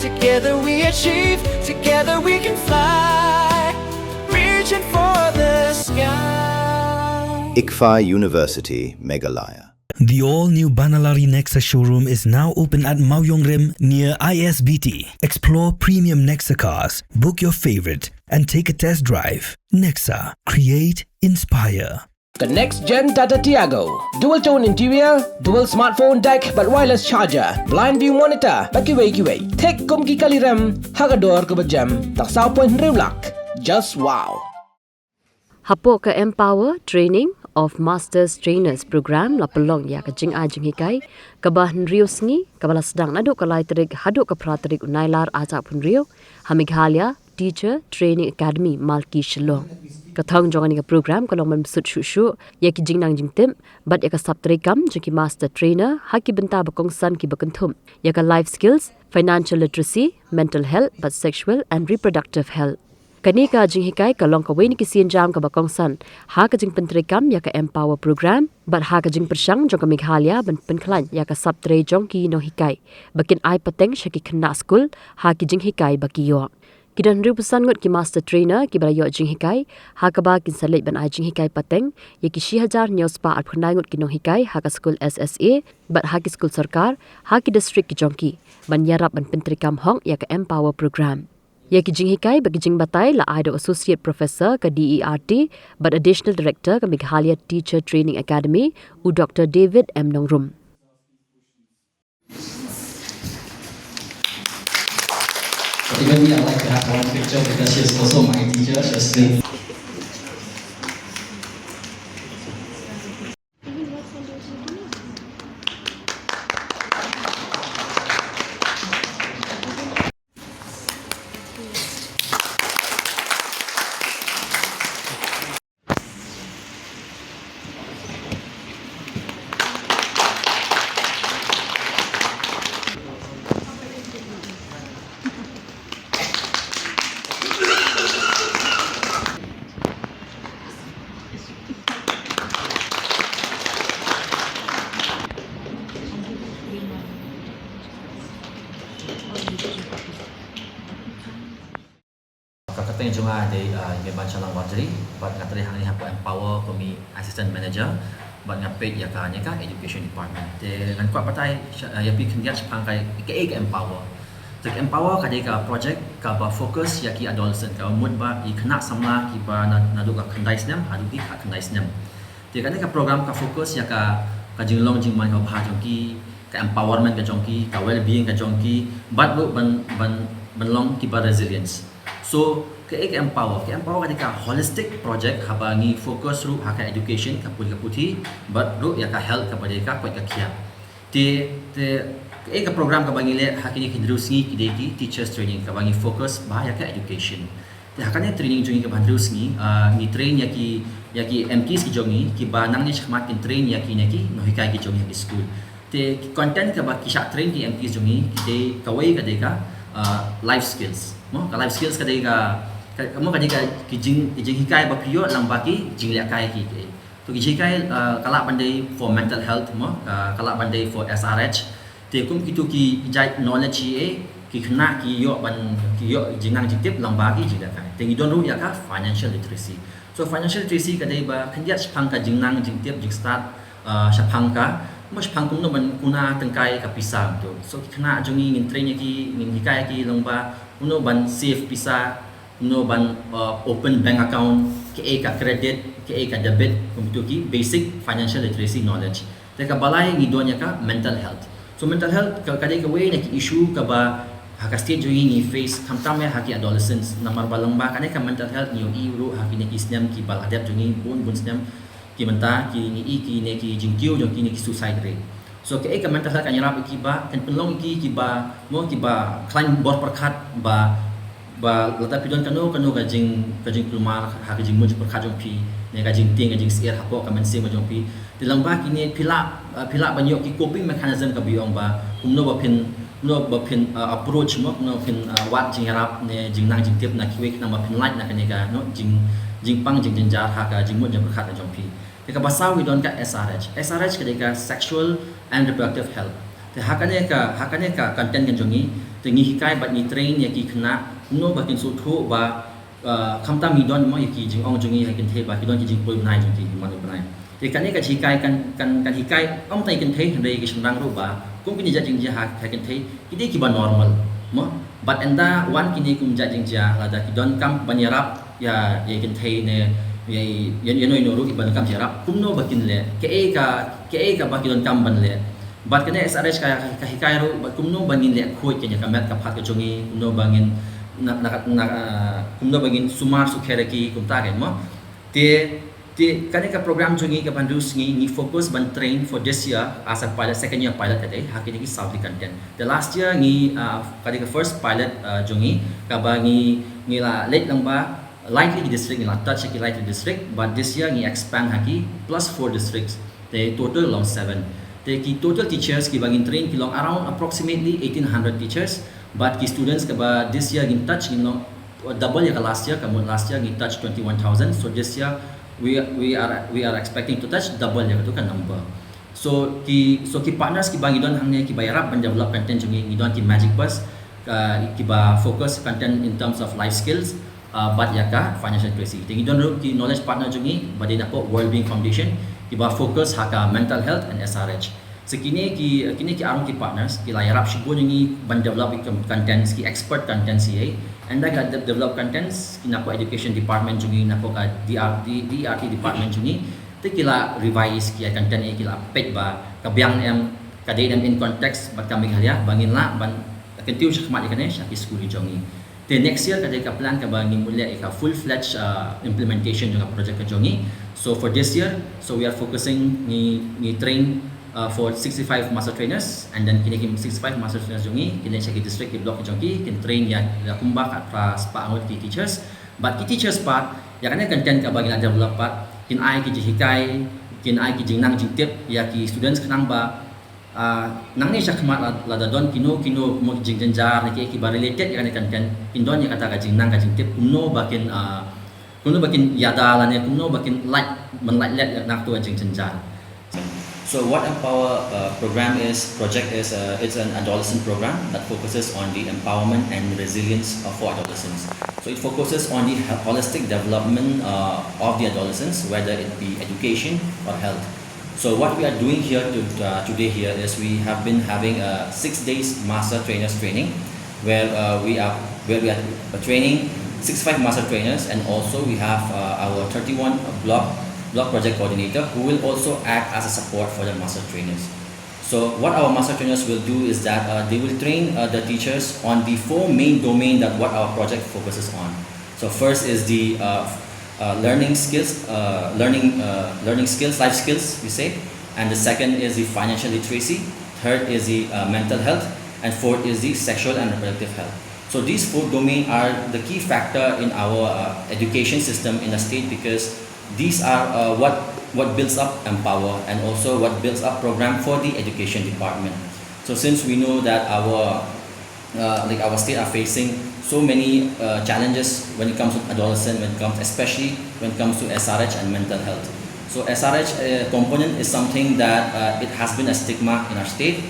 Together we achieve, together we can fly, reaching for the sky. Hikai University, Meghalaya. The all-new Banalari Nexa showroom is now open at Mauyongrim near ISBT. Explore premium Nexa cars, book your favorite, and take a test drive. Nexa. Create, inspire. The next-gen Tata Tiago. Dual-tone interior, dual smartphone deck but wireless charger, blind view monitor, bakiway. Tek kum ki kaliram, hagador ke berjam, tak sao point riulak. Just wow. Hapo ka Empower Training of Masters Trainers Program la pelong ya ka jing ajing hikai ka bahan rio sngi ka bala sedang naduk ka lai terik haduk ka praterik unailar ajak pun rio Hamighalia Teacher Training Academy Malki Shillong ka thang jongan ka program ka long man sut shu ya ki jing nang jing tem bat ya ka saptrikam jing ki master trainer haki benta bakong san ki bakanthum ya ka life skills financial literacy mental health but sexual and reproductive health Kani ka jing hikai ka long ka weni ki sian jam ka bakong san ha ka jing pentrikam ya ka Empower program but ha ka jing persang jong ka Meghalaya ban penklan ya ka saptre jong ki Nonghikai bakin ai Pateng shaki khna school ha ki jing hikai baki yo Kidan ribusan ngut ki master trainer ki bala yo jing hikai ha ka ba kin salai ban ai jing hikai Pateng ye ki 6000 news pa at phunai ngut ki Nonghikai ha ka school SSA but ha ki school sarkar ha ki district ki jongki ban yarap ban pentrikam hong ya ka Empower program Ya ki jing hikai bagi jing batai la ada associate professor ke DERT but additional director ke Meghalaya Teacher Training Academy u Dr David M Nongrum. Even me, I like to have one picture because she's also my teacher. She's still. Pateng juga ada memang calang wadri, buat ngatri hari apa Empower kami assistant manager, buat ngapit ya kan education department. Dengan kuat patai ya pi kerja sepangkai ke Empower. Jadi Empower kadai ka project ka ba fokus ya ki adolescent ka mud ba I kena samla ki ba nadu ka kendai senam, adu ki ka kendai senam. Jadi kadai ka program ka fokus ya ka jinglong jingman ka bah jongki, ka empowerment ka jongki, ka well-being ka jongki, but ban long ki ba resilience. So ke Empower kadika holistic project habangi fokus ru haka education ka puti but ru ya ka health ka badika ka kia ke program ka bangi le hakini kidrusi kideki teachers training ka bangi fokus ba ya ka education te hakane training jungi ka bandrusi ni train ya ki MTs ki jongi ki ba nang ni chama kin train ya ki Nonghikai ki jongi ki school te content ka ba ki sha train ki MTs jongi ki kawai kadika life skills mo ka life skills kadika kamu kadika kijing hikai ba priyo lang baki jing liakai ki to hikai kala bandai for mental health mo kala bandai for SRH te kum kitu ki jai knowledge ki khna ki yo jingang jitip lang baki jing liakai te ngidon ru ya ka financial literacy so financial literacy kadai ba khandiat phang ka jingnang jingtip jing start shapang ka mas phang kum no ban kuna tengkai ka pisang to so khna jongi ngin train ki ngin hikai ki lang ba uno ban save pisa no ban open bank account ke ka credit ke ka debit kumtu ki basic financial literacy knowledge te ka balai ni donya ka mental health so mental health ka kadai ka way na ki issue ka ba haka stage ni face kamtam ya haki adolescents namar balang ba kanai ka mental health ni ru haki ni kisnam ki bal adap jungi bun snam ki menta ki ni ki jingkiu jong ki ni suicide rate so ke ka mental health ka nyarap ki ba kan penlong ki ba mo ki ba climb bor perkhat ba lata pidon kanu ka jing plumar ha ka jing mun perkhat jong pi ne ka jing ting ka jing sier hapo ka men se ma jong pi dilang ba kini pila banyo ki coping mechanism ka biong ba kumno ba pin approach mo no pin wat jing harap ne jing nang jing tip na kiwe na ma pin light na kanega no jing pang jing jar ha ka jing mun jong perkhat na jong pi ka basawi don ka SRH ka sexual and reproductive health te hakane ka content kan jongi te ngi hikai bat ni train ya ki khna no ba kin su thu ba khamta mi don mo ya ki jing ong jongi ha kin the ba ki don ki jing poi nai jong ti man banai te kan ka hikai kan hikai ong tai kin the re ki shrang ro ba kum kin ja jing ja ha kin the ki de ki ba normal mo but enda one kini kum ja jing ja la da ki don kam banyarap ya kin the ne ye no ru ki ban kam jarap kum no ba kin le ke ka ba ki don kam ban le but kene SRH ka hikai ro ba kum no bangin le khoi ke ka met ka phat ka jongi kum no bangin kum no bangin sumar su khere ki kum ta gen mo te kane ka program jongi ka bandus ni focus ban train for this year as a pilot second year pilot kate hakini ki Saudi content the last year ni kane ka first pilot jongi ka ba ni la late lang ba likely district ni la touch ki likely district but this year ni expand haki plus 4 districts they total long 7 the ki total teachers ki bagin train ki long around approximately 1800 teachers but ki students ka ba this year in touch you know double ya ka last year in touch 21000 so this year we are expecting to touch double ya tu kan number so ki partners ki bagi don hangnya ki bayarap ban develop content jungi ni don ki magic bus ki ba focus content in terms of life skills but ya ka financial literacy tingi don ki knowledge partner jungi badai dapat world being foundation ki ba focus haka mental health and SRH sekini ki arung ki partners ki layarap shibo jungi ban develop contents ki expert contents ye and I got develop contents ki napo education department jungi napo ka DRT department jungi te kila revise ki content ye kila pet ba kabyang em kadai in context bat kami halia bangin la ban kentiu shakmat ikane shaki school jongi the next year kadai ka plan ka bangi mulya ka full fledged implementation jong project ka jongi so for this year so we are focusing ni train for 65 master trainers and then kini 65 master trainers jongi kini shaki district ki block jongi kin train ya kumba ka pra spa angot ki teachers but ki teachers part ya kana content ka bagi na develop part kin ai ki hikai kin ai ki jingnang jingtip ya ki students kanang ba nang ni shakmat la da don kino mo jingjanjar ni ki ba related ya kana content indon ya kata ka jingnang ka jingtip kuno bakin yada la ne kuno bakin like let nak tu jingjanjar. So what Empower project is it's an adolescent program that focuses on the empowerment and resilience for adolescents. So it focuses on the holistic development of the adolescents, whether it be education or health. So what we are doing here today here is we have been having 6 days master trainers training, where we are training 65 master trainers, and also we have our 31 block project coordinator who will also act as a support for the master trainers. So what our master trainers will do is that they will train the teachers on the 4 main domain that what our project focuses on. So first is the learning skills, life skills we say, and the second is the financial literacy, third is the mental health, and fourth is the sexual and reproductive health. So these 4 domains are the key factor in our education system in the state, because these are what builds up Empower and also what builds up program for the education department. So since we know that our state are facing so many challenges when it comes to adolescent, especially when it comes to SRH and mental health. So SRH component is something that it has been a stigma in our state,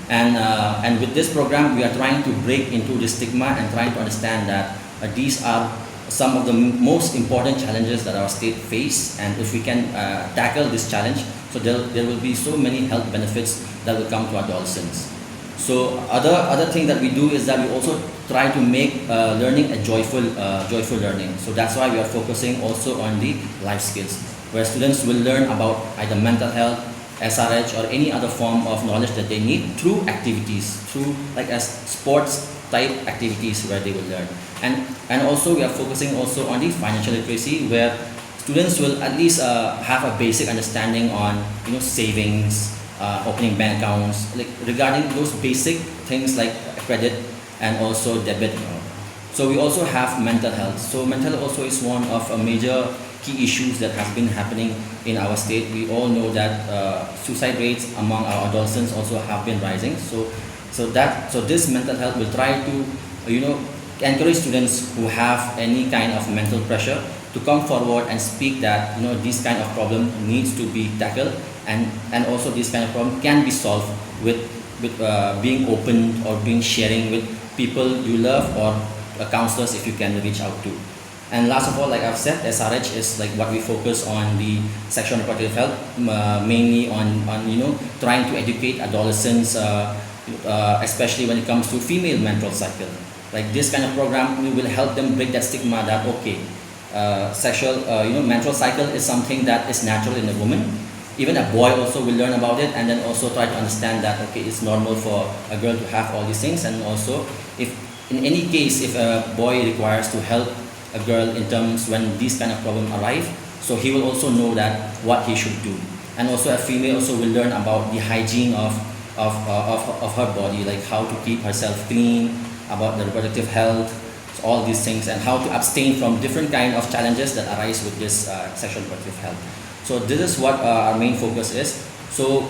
and with this program we are trying to break into this stigma and trying to understand that these are some of the most important challenges that our state face, and if we can tackle this challenge, so there will be so many health benefits that will come to adolescents. So other thing that we do is that we also try to make learning a joyful learning. So that's why we are focusing also on the life skills, where students will learn about either mental health, SRH, or any other form of knowledge that they need through activities, through like as sports type activities where they will learn. And also we are focusing also on the financial literacy, where students will at least have a basic understanding on savings, opening bank accounts, like regarding those basic things like credit and also debit. So we also have mental health. So mental health also is one of a major key issues that has been happening in our state. We all know that suicide rates among our adolescents also have been rising. So this mental health will try to encourage students who have any kind of mental pressure to come forward and speak that this kind of problem needs to be tackled, and also this kind of problem can be solved with being open or being sharing with people you love or counselors if you can reach out to. And last of all, like I've said, SRH is like what we focus on the sexual and reproductive health, mainly on trying to educate adolescents, especially when it comes to female menstrual cycle. Like this kind of program will help them break that stigma that sexual menstrual cycle is something that is natural in a woman. Even a boy also will learn about it, and then also try to understand that it's normal for a girl to have all these things. And also, if in any case if a boy requires to help a girl in terms when these kind of problems arrive, so he will also know that what he should do. And also a female also will learn about the hygiene of her body, like how to keep herself clean, about the reproductive health, so all these things, and how to abstain from different kind of challenges that arise with this sexual and reproductive health. So this is what our main focus is. So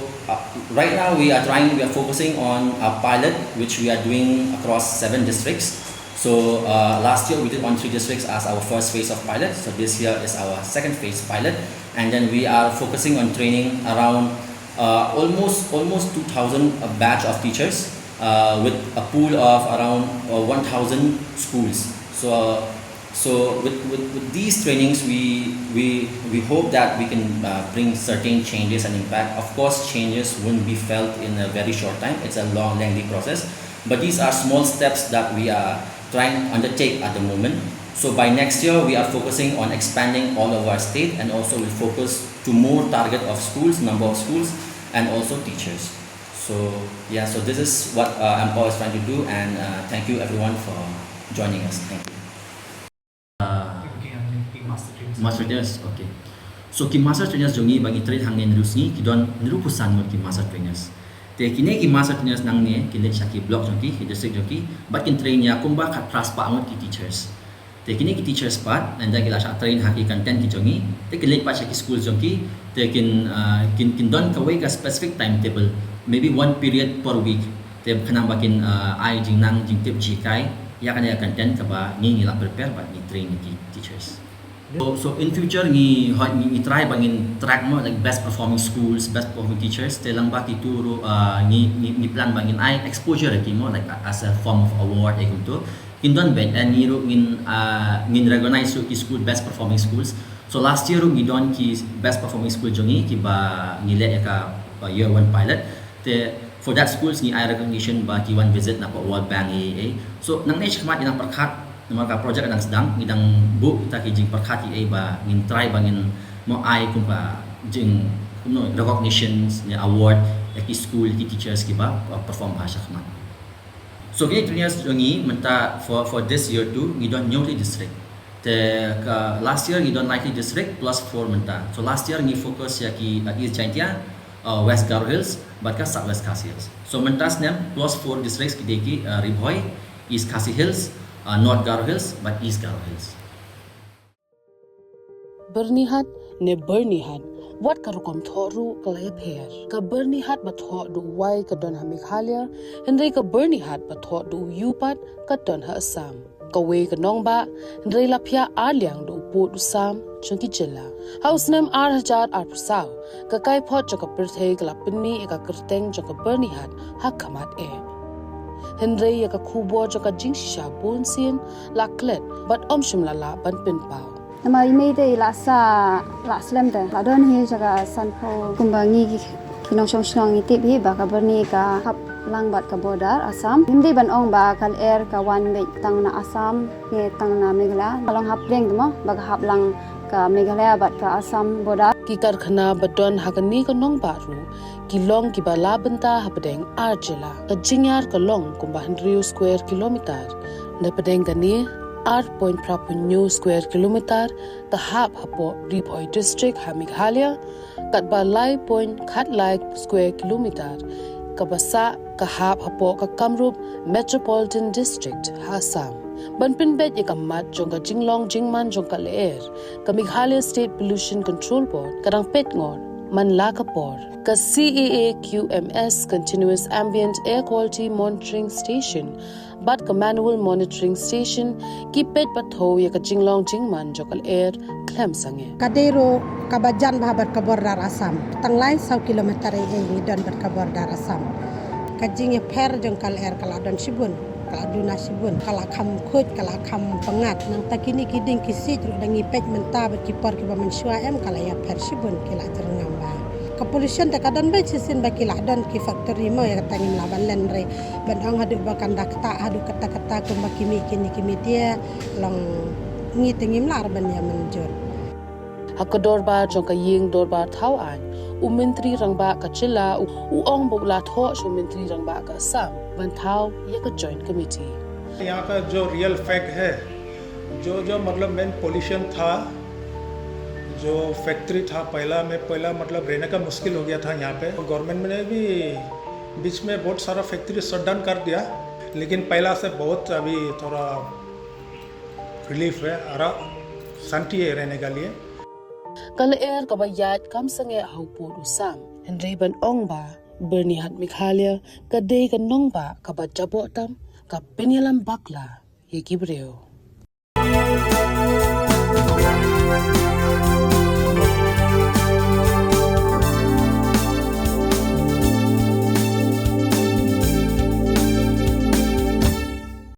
right now we are focusing on a pilot which we are doing across 7 districts. So last year we did on 3 districts as our first phase of pilot. So this year is our second phase pilot, and then we are focusing on training around almost 2,000 batch of teachers with a pool of around 1,000 schools. So with these trainings, we hope that we can bring certain changes and impact. Of course, changes won't be felt in a very short time. It's a long, lengthy process. But these are small steps that we are trying to undertake at the moment. So by next year, we are focusing on expanding all over our state, and also will focus to more target of schools, number of schools, and also teachers. So yeah, so this is what Mtta is trying to do, and thank you everyone for joining us. Thank you. Master trainers, okay. So ki master trainers jongi bagi train hangin rusni ki don nirukusan mo ki master trainers. Te kini ki master trainers nang ne ki le shaki block jongi ki district jongi but kin train ya kumba khat pras pa ngot ki teachers. Te kini ki teachers part and then kila sha train haki content ki jongi te ki le pa shaki school jongi te kin don ka way ka specific timetable, maybe 1 period per week. Te khanang bakin ai jing nang jing tip Hikai ya kan ya content ka ba ni la prepare ba ni train ki teachers. So in future ni try bangin track mo like best performing schools, best performing teachers. Telang ba kituro ni plan bangin ay exposure ki mo like as a form of award ay kunto. Kindon ben and ngin recognize ki school best performing schools. So last year ngidon ki best performing school jongi ki ba ngile ka year 1 pilot. Te for that schools ni ay recognition ba ki one visit na pa World Bank AA. So nang next kmat inang perkhat maka project kadang sedang ngidang bu kita ki jing perkhati ai ba ngin try bangin mo ai kumpa jing recognitions ni award ki school ki teachers ki ba perform bahasa khmat. So we trainers jongi Mtta for this year too ngidon Nonghikai district. The last year ngidon Nonghikai district plus 4 Mtta. So last year ngi focus ya ki East Jaintia, West Garo Hills but ka South West Khasi Hills. So Mtta's name plus 4 districts ki deki Ribhoi, East Khasi Hills, North Garo Hills but East Garo Hills. Byrnihat ne Byrnihat wat karukom thoru kalay pher ka Byrnihat ba tho du wai ka don ha Meghalaya Henry ka Byrnihat ba tho du Yupat ka don ha Assam ka we ka Nongba Henry lapya alyang du pu du Sam chungki jilla house name Hajar Prasau ka kai phot ka Perthei ka lapni ka Kerteng ka Byrnihat ha kamat Henry ya ka kubo ka jingsha bunsin laklet but shimlala ban pinpao nama ime de la slem de la don hi jaga sanpo kumbangi kinong shong iti bi ba ka berni ka hap lang bat ka border Assam hindi ban ong ba kal air ka one way tang na Assam ke tang na Meghalaya kalong hap reng mo ba hap lang ka Meghalaya bat ka Assam border ki karkhana badon hakani ka nong baru ki long ki bala benta hapadeng arjela ka jingyar ka long kumba 100 square kilometer na padeng gani 8.5 square kilometer the hab hapo Ribhoi district ha Meghalaya kat ba lai point khat lai square kilometer ka basa ka hab hapo ka Kamrup metropolitan district ha Assam ban Pyntbit ikamat jong ka jinglong jingman jong ka leer ka Meghalaya state pollution control board kadang petngon manla kapor ka CAA QMS continuous ambient air quality monitoring station but ka manual monitoring station kipet patho ya ka jinglong jingman jokal air klem sange kadero kabajan bahabat ka border Assam tanglai 100 kilometer ngidon ber ka border Assam kajing per jong kal er kala don sibun kala duna sibun kala kham khoj kala kham pengat nang takini kiding kisi ru dangi pej menta berkipar ke bamen syua em kala ya per sibun kila jerengam ba kepolisian tak adan baik sisin baki ladon ki factory mo ya katangin laban len re ban ong hadu bakan dakta hadu kata-kata ko makimi kini dia long ngi tengim lar ban ya menjur hakador ba jong ka ying dor ba thau an menteri rangba ka chila ong bogla tho shu menteri rangba ka sam ban thau ya ka joint committee यहाँ का जो real fact है जो मतलब main pollution था जो फैक्ट्री था पहला मतलब रहने का मुश्किल हो गया था यहाँ पे गवर्नमेंट ने भी बीच में बहुत सारा फैक्ट्री शट डाउन कर दिया लेकिन पहला से बहुत अभी थोड़ा रिलीफ है और शांति है रहने के लिए kal er ka ba yat kam sange haupo usam henry ban ong ba Byrnihat mikhalia ka de ka nong ba ka ba jabo tam ka penilam bakla ye gibreo